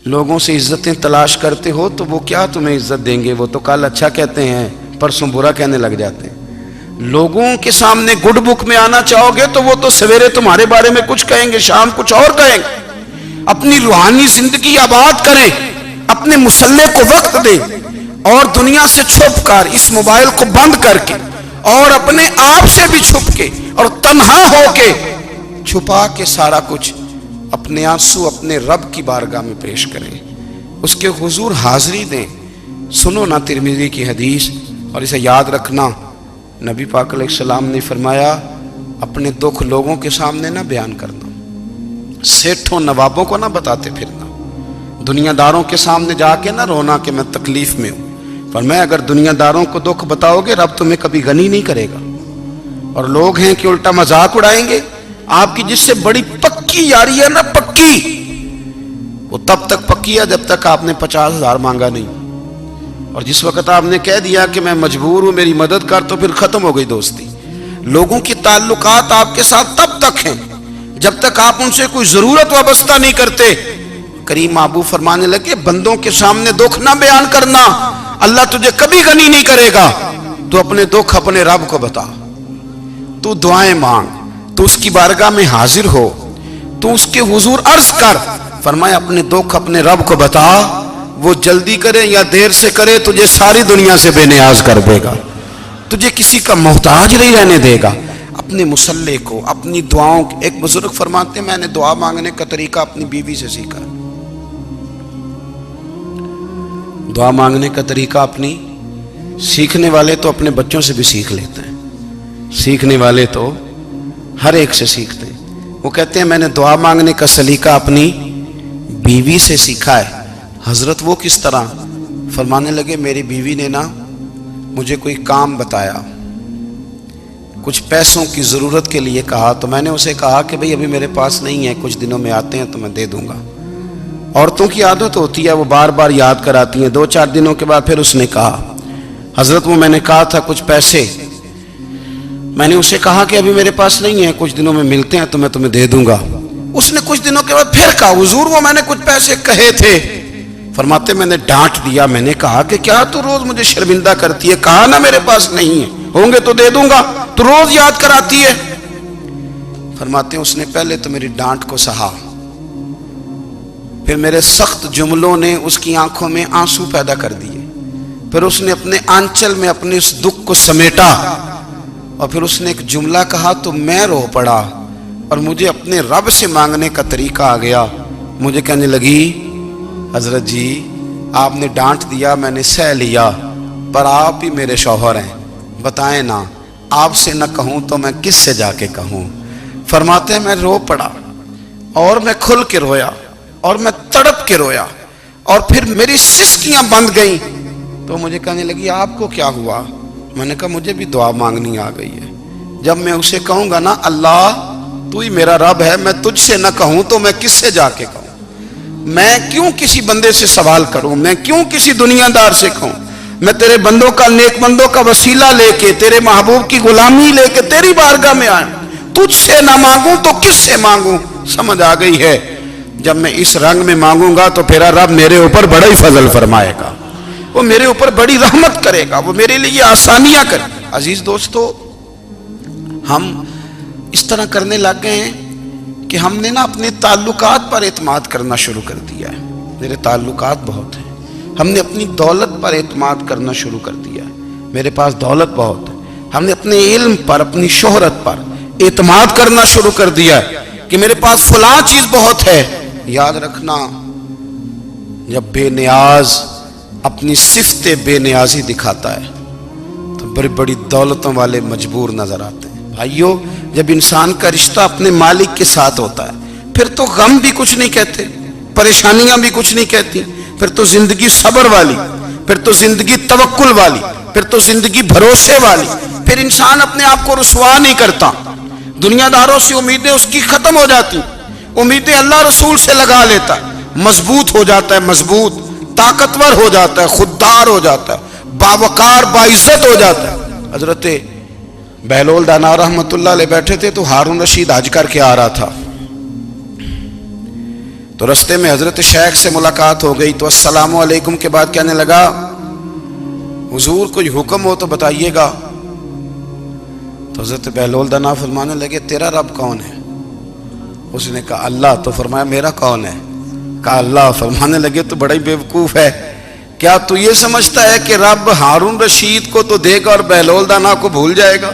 لوگوں سے عزتیں تلاش کرتے ہو تو وہ کیا تمہیں عزت دیں گے؟ وہ تو کل اچھا کہتے ہیں، پرسوں برا کہنے لگ جاتے ہیں۔ لوگوں کے سامنے گڈ بک میں آنا چاہو گے تو وہ تو سویرے تمہارے بارے میں کچھ کہیں گے، شام کچھ اور کہیں گے۔ اپنی روحانی زندگی آباد کریں، اپنے مسلح کو وقت دیں، اور دنیا سے چھپ کر اس موبائل کو بند کر کے اور اپنے آپ سے بھی چھپ کے اور تنہا ہو کے چھپا کے سارا کچھ اپنے آنسو اپنے رب کی بارگاہ میں پیش کریں، اس کے حضور حاضری دیں۔ سنو نا ترمذی کی حدیث، اور اسے یاد رکھنا، نبی پاک علیہ السلام نے فرمایا اپنے دکھ لوگوں کے سامنے نہ بیان کرنا، سیٹھوں نوابوں کو نہ بتاتے پھرنا، دنیا داروں کے سامنے جا کے نہ رونا کہ میں تکلیف میں ہوں۔ فرمایا اگر دنیا داروں کو دکھ بتاؤ گے رب تمہیں کبھی غنی نہیں کرے گا۔ اور لوگ ہیں کہ الٹا مذاق اڑائیں گے آپ کی، جس سے بڑی پکی یاری ہے نا، پکی، وہ تب تک پکی ہے جب تک آپ نے 50,000 مانگا نہیں، اور جس وقت آپ نے کہہ دیا کہ میں مجبور ہوں میری مدد کر، تو پھر ختم ہو گئی دوستی۔ لوگوں کی تعلقات آپ کے ساتھ تب تک ہیں جب تک آپ ان سے کوئی ضرورت وابستہ نہیں کرتے۔ کریم محبوب فرمانے لگے بندوں کے سامنے دکھ نہ بیان کرنا، اللہ تجھے کبھی غنی نہیں کرے گا۔ تو اپنے دکھ اپنے رب کو بتا، تو دعائیں مانگ، تو اس کی بارگاہ میں حاضر ہو، تو اس کے حضور عرض کر۔ فرمایا اپنے دکھ اپنے رب کو بتا، وہ جلدی کرے یا دیر سے کرے تجھے ساری دنیا سے بے نیاز کر دے گا، تجھے کسی کا محتاج نہیں رہنے دے گا۔ اپنے مسلح کو، اپنی دعاؤں، ایک بزرگ فرماتے ہیں میں نے دعا مانگنے کا طریقہ اپنی بیوی سے سیکھا، دعا مانگنے کا طریقہ اپنی، سیکھنے والے تو اپنے بچوں سے بھی سیکھ لیتے ہیں، سیکھنے والے تو ہر ایک سے سیکھتے ہیں۔ وہ کہتے ہیں میں نے دعا مانگنے کا سلیقہ اپنی بیوی سے سیکھا ہے۔ حضرت وہ کس طرح؟ فرمانے لگے میری بیوی نے نا مجھے کوئی کام بتایا، کچھ پیسوں کی ضرورت کے لیے کہا، تو میں نے اسے کہا کہ بھئی ابھی میرے پاس نہیں ہے، کچھ دنوں میں آتے ہیں تو میں دے دوں گا۔ عورتوں کی عادت ہوتی ہے وہ بار بار یاد کراتی ہیں، 2-4 دنوں کے بعد پھر اس نے کہا حضرت وہ میں نے کہا تھا کچھ پیسے، میں نے اسے کہا کہ ابھی میرے پاس نہیں ہے، کچھ دنوں میں ملتے ہیں تو میں تمہیں دے دوں گا۔ اس نے کچھ دنوں کے بعد پھر کہا حضور وہ میں نے کچھ پیسے کہے تھے۔ فرماتے میں نے ڈانٹ دیا، میں نے کہا کہ کیا تو روز مجھے شرمندہ کرتی ہے، کہا نا میرے پاس نہیں ہے، ہوں گے تو دے دوں گا، تو روز یاد کراتی ہے۔ فرماتے ہیں اس نے پہلے تو میری ڈانٹ کو سہا، پھر میرے سخت جملوں نے اس کی آنکھوں میں آنسو پیدا کر دیے، پھر اس نے اپنے آنچل میں اپنے اس دکھ کو سمیٹا، اور پھر اس نے ایک جملہ کہا تو میں رو پڑا، اور مجھے اپنے رب سے مانگنے کا طریقہ آ گیا۔ مجھے کہنے لگی حضرت جی آپ نے ڈانٹ دیا میں نے سہ لیا، پر آپ ہی میرے شوہر ہیں، بتائیں نا آپ سے نہ کہوں تو میں کس سے جا کے کہوں۔ فرماتے ہیں میں رو پڑا، اور میں کھل کے رویا، اور میں تڑپ کے رویا، اور پھر میری سسکیاں بند گئیں۔ تو مجھے کہنے لگی آپ کو کیا ہوا؟ میں نے کہا مجھے بھی دعا مانگنی آ گئی ہے، جب میں اسے کہوں گا نا اللہ تو ہی میرا رب ہے، میں تجھ سے نہ کہوں تو میں کس سے جا کے کہوں؟ میں کیوں کسی بندے سے سوال کروں؟ میں کیوں کسی دنیا دار سے کہوں؟ میں تیرے بندوں کا، نیک بندوں کا وسیلہ لے کے، تیرے محبوب کی غلامی لے کے تیری بارگاہ میں آیا، تجھ سے نہ مانگوں تو کس سے مانگوں؟ سمجھ آ گئی ہے؟ جب میں اس رنگ میں مانگوں گا تو پھر رب میرے اوپر بڑا ہی فضل فرمائے گا، وہ میرے اوپر بڑی رحمت کرے گا، وہ میرے لیے آسانیاں کرے گا۔ عزیز دوستو، ہم اس طرح کرنے لگ گئے ہیں کہ ہم نے نا اپنے تعلقات پر اعتماد کرنا شروع کر دیا ہے۔ میرے تعلقات بہت ہیں، ہم نے اپنی دولت پر اعتماد کرنا شروع کر دیا ہے، میرے پاس دولت بہت ہے۔ ہم نے اپنے علم پر، اپنی شہرت پر اعتماد کرنا شروع کر دیا ہے کہ میرے پاس فلاں چیز بہت ہے۔ یاد رکھنا جب بے نیاز اپنی صفت بے نیازی دکھاتا ہے تو بڑی بڑی دولتوں والے مجبور نظر آتے ہیں۔ بھائیو جب انسان کا رشتہ اپنے مالک کے ساتھ ہوتا ہے پھر تو غم بھی کچھ نہیں کہتے، پریشانیاں بھی کچھ نہیں کہتی، پھر تو زندگی صبر والی، پھر تو زندگی توکل والی، پھر تو زندگی بھروسے والی، پھر انسان اپنے آپ کو رسوا نہیں کرتا، دنیا داروں سے امیدیں اس کی ختم ہو جاتی، امیدیں اللہ رسول سے لگا لیتا ہے، مضبوط ہو جاتا ہے، مضبوط، طاقتور ہو جاتا ہے، خوددار ہو جاتا ہے، باوقار باعزت ہو جاتا ہے۔ حضرت بہلول دانا رحمت اللہ علیہ بیٹھے تھے تو ہارون رشید حج کر کے آ رہا تھا، تو رستے میں حضرت شیخ سے ملاقات ہو گئی تو السلام علیکم کے بعد کہنے لگا حضور کوئی حکم ہو تو بتائیے گا. تو حضرت بہلول دانا فرمانے لگے تیرا رب کون ہے؟ اس نے کہا اللہ. تو فرمایا میرا کون ہے؟ کہا اللہ. فرمانے لگے تو بڑا ہی بیوقوف ہے، کیا تو یہ سمجھتا ہے کہ رب ہارون رشید کو تو دے گا اور بہلول دانا کو بھول جائے گا؟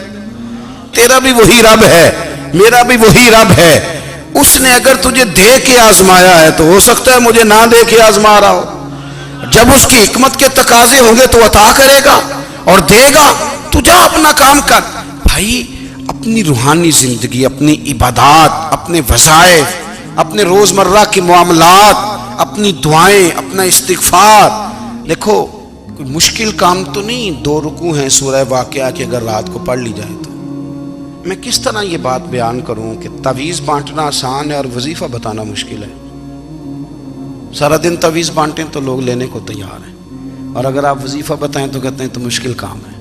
تیرا بھی وہی رب ہے، میرا بھی وہی رب ہے. اس نے اگر تجھے دے کے آزمایا ہے تو ہو سکتا ہے مجھے نہ دے کے آزما رہا ہو. جب اس کی حکمت کے تقاضے ہوں گے تو عطا کرے گا اور دے گا. تو جا اپنا کام کر. بھائی اپنی روحانی زندگی، اپنی عبادات، اپنے وظائف، اپنے روزمرہ کے معاملات، اپنی دعائیں، اپنا استغفار. دیکھو کوئی مشکل کام تو نہیں 2 رکوع ہیں سورہ واقعہ کہ اگر رات کو پڑھ لی جائے تو. میں کس طرح یہ بات بیان کروں کہ تعویذ بانٹنا آسان ہے اور وظیفہ بتانا مشکل ہے. سارا دن تعویذ بانٹیں تو لوگ لینے کو تیار ہیں، اور اگر آپ وظیفہ بتائیں تو کہتے ہیں تو مشکل کام ہے.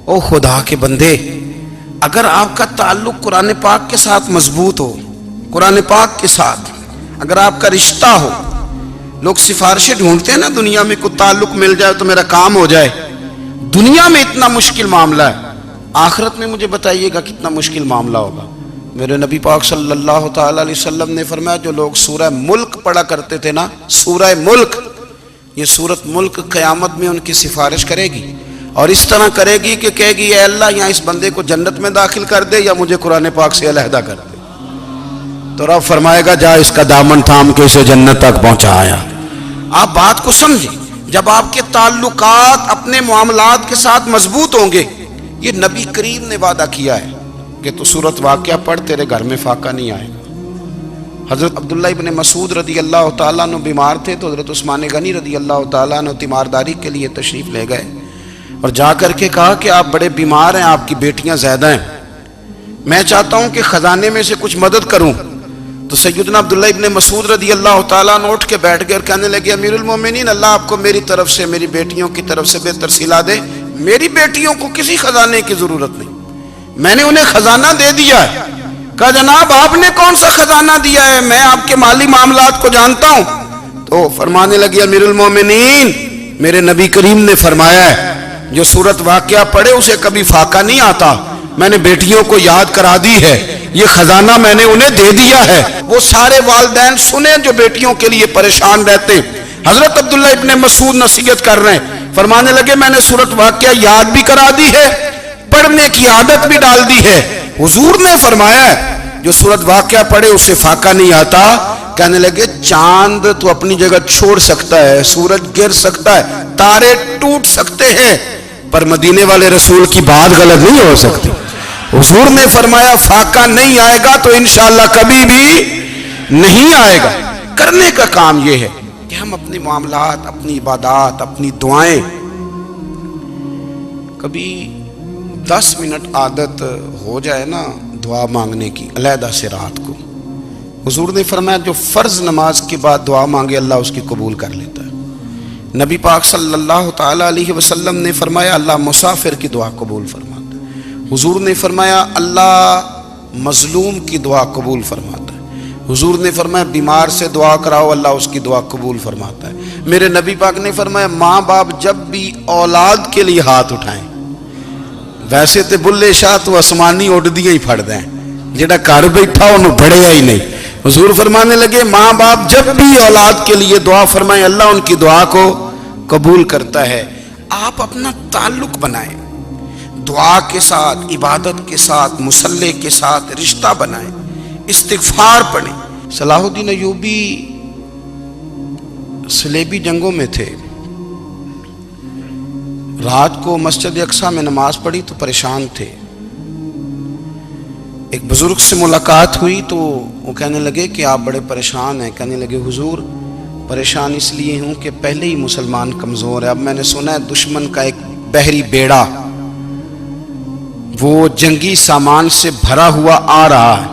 او خدا کے بندے، اگر آپ کا تعلق قرآن پاک کے ساتھ مضبوط ہو، قرآن پاک کے ساتھ اگر آپ کا رشتہ ہو، لوگ سفارشیں ڈھونڈتے ہیں نا دنیا میں، کوئی تعلق مل جائے تو میرا کام ہو جائے. دنیا میں اتنا مشکل معاملہ ہے، آخرت میں مجھے بتائیے گا کتنا مشکل معاملہ ہوگا. میرے نبی پاک صلی اللہ تعالی علیہ وسلم نے فرمایا جو لوگ سورہ ملک پڑھا کرتے تھے نا، سورہ ملک، یہ سورت ملک قیامت میں ان کی سفارش کرے گی، اور اس طرح کرے گی کہ کہے گی اے اللہ یہاں اس بندے کو جنت میں داخل کر دے یا مجھے قرآن پاک سے علیحدہ کر دے. تو رب فرمائے گا جا اس کا دامن تھام کے اسے جنت تک پہنچایا. آپ بات کو سمجھیں، جب آپ کے تعلقات اپنے معاملات کے ساتھ مضبوط ہوں گے، یہ نبی کریم نے وعدہ کیا ہے کہ تو سورت واقعہ پڑھ تیرے گھر میں فاقہ نہیں آئے گا. حضرت عبداللہ ابن مسعود رضی اللہ تعالیٰ عنہ بیمار تھے تو حضرت عثمان غنی رضی اللہ تعالیٰ عنہ تیمارداری کے لیے تشریف لے گئے اور جا کر کے کہا کہ آپ بڑے بیمار ہیں، آپ کی بیٹیاں زیادہ ہیں، میں چاہتا ہوں کہ خزانے میں سے کچھ مدد کروں. تو سیدنا عبداللہ ابن مسعود رضی اللہ تعالیٰ عنہ اٹھ کے بیٹھ گئے اور کہنے لگے امیر المومنین، اللہ آپ کو میری طرف سے، میری بیٹیوں کی طرف سے بہتر صلہ دے. میری بیٹیوں کو کسی خزانے کی ضرورت نہیں، میں نے انہیں خزانہ دے دیا ہے. کہا جناب آپ نے کون سا خزانہ دیا ہے، میں آپ کے مالی معاملات کو جانتا ہوں. تو فرمانے لگے امیر المومنین، میرے نبی کریم نے فرمایا ہے جو سورت واقعہ پڑھے اسے کبھی فاقہ نہیں آتا. میں نے بیٹیوں کو یاد کرا دی ہے، یہ خزانہ میں نے انہیں دے دیا ہے. وہ سارے والدین سنیں جو بیٹیوں کے لیے پریشان رہتے. حضرت عبداللہ ابن مسعود نصیحت کر رہے ہیں، فرمانے لگے میں نے سورت واقعہ یاد بھی کرا دی ہے، پڑھنے کی عادت بھی ڈال دی ہے. حضور نے فرمایا ہے جو سورت واقعہ پڑھے اسے فاقہ نہیں آتا. کہنے لگے چاند تو اپنی جگہ چھوڑ سکتا ہے، سورج گر سکتا ہے، تارے ٹوٹ سکتے ہیں، پر مدینے والے رسول کی بات غلط نہیں ہو سکتی. حضور نے فرمایا فاقہ نہیں آئے گا تو انشاءاللہ کبھی بھی نہیں آئے گا. کرنے کا کام یہ ہے کہ ہم اپنے معاملات، اپنی عبادات، اپنی دعائیں، کبھی 10 منٹ عادت ہو جائے نا دعا مانگنے کی علیحدہ سے رات کو. حضور نے فرمایا جو فرض نماز کے بعد دعا مانگے اللہ اس کی قبول کر لیتا ہے. نبی پاک صلی اللہ تعالی علیہ وسلم نے فرمایا اللہ مسافر کی دعا قبول فرماتا ہے. حضور نے فرمایا اللہ مظلوم کی دعا قبول فرماتا ہے. حضور نے فرمایا بیمار سے دعا کراؤ اللہ اس کی دعا قبول فرماتا ہے. میرے نبی پاک نے فرمایا ماں باپ جب بھی اولاد کے لیے ہاتھ اٹھائیں، ویسے تے بلے شاہ تو آسمانی اڈ دیا ہی پھڑ دیں، جڑا گھر بیٹھا انہوں بڑھیا ہی نہیں. حضور فرمانے لگے ماں باپ جب بھی اولاد کے لیے دعا فرمائیں اللہ ان کی دعا کو قبول کرتا ہے. آپ اپنا تعلق بنائیں دعا کے ساتھ، عبادت کے ساتھ، مصلی کے ساتھ رشتہ بنائیں، استغفار پڑھیں. صلاح الدین ایوبی صلیبی جنگوں میں تھے، رات کو مسجد اقصیٰ میں نماز پڑھی تو پریشان تھے. ایک بزرگ سے ملاقات ہوئی تو وہ کہنے لگے کہ آپ بڑے پریشان ہیں. کہنے لگے حضور پریشان اس لیے ہوں کہ پہلے ہی مسلمان کمزور ہے، اب میں نے سنا ہے دشمن کا ایک بحری بیڑا وہ جنگی سامان سے بھرا ہوا آ رہا ہے،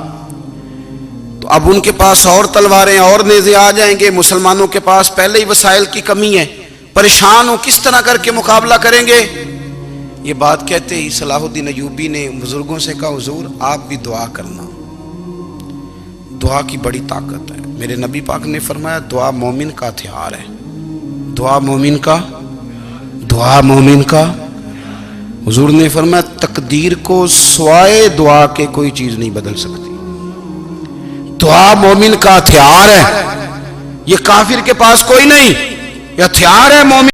تو اب ان کے پاس اور تلواریں اور نیزے آ جائیں گے، مسلمانوں کے پاس پہلے ہی وسائل کی کمی ہے، پریشان ہو کس طرح کر کے مقابلہ کریں گے. یہ بات کہتے ہی صلاح الدین ایوبی نے بزرگوں سے کہا حضور آپ بھی دعا کرنا. دعا کی بڑی طاقت ہے. میرے نبی پاک نے فرمایا دعا مومن کا ہتھیار ہے. دعا مومن کا. حضور نے فرمایا تقدیر کو سوائے دعا کے کوئی چیز نہیں بدل سکتی. دعا مومن کا ہتھیار ہے. یہ کافر کے پاس کوئی نہیں، یہ ہتھیار ہے مومن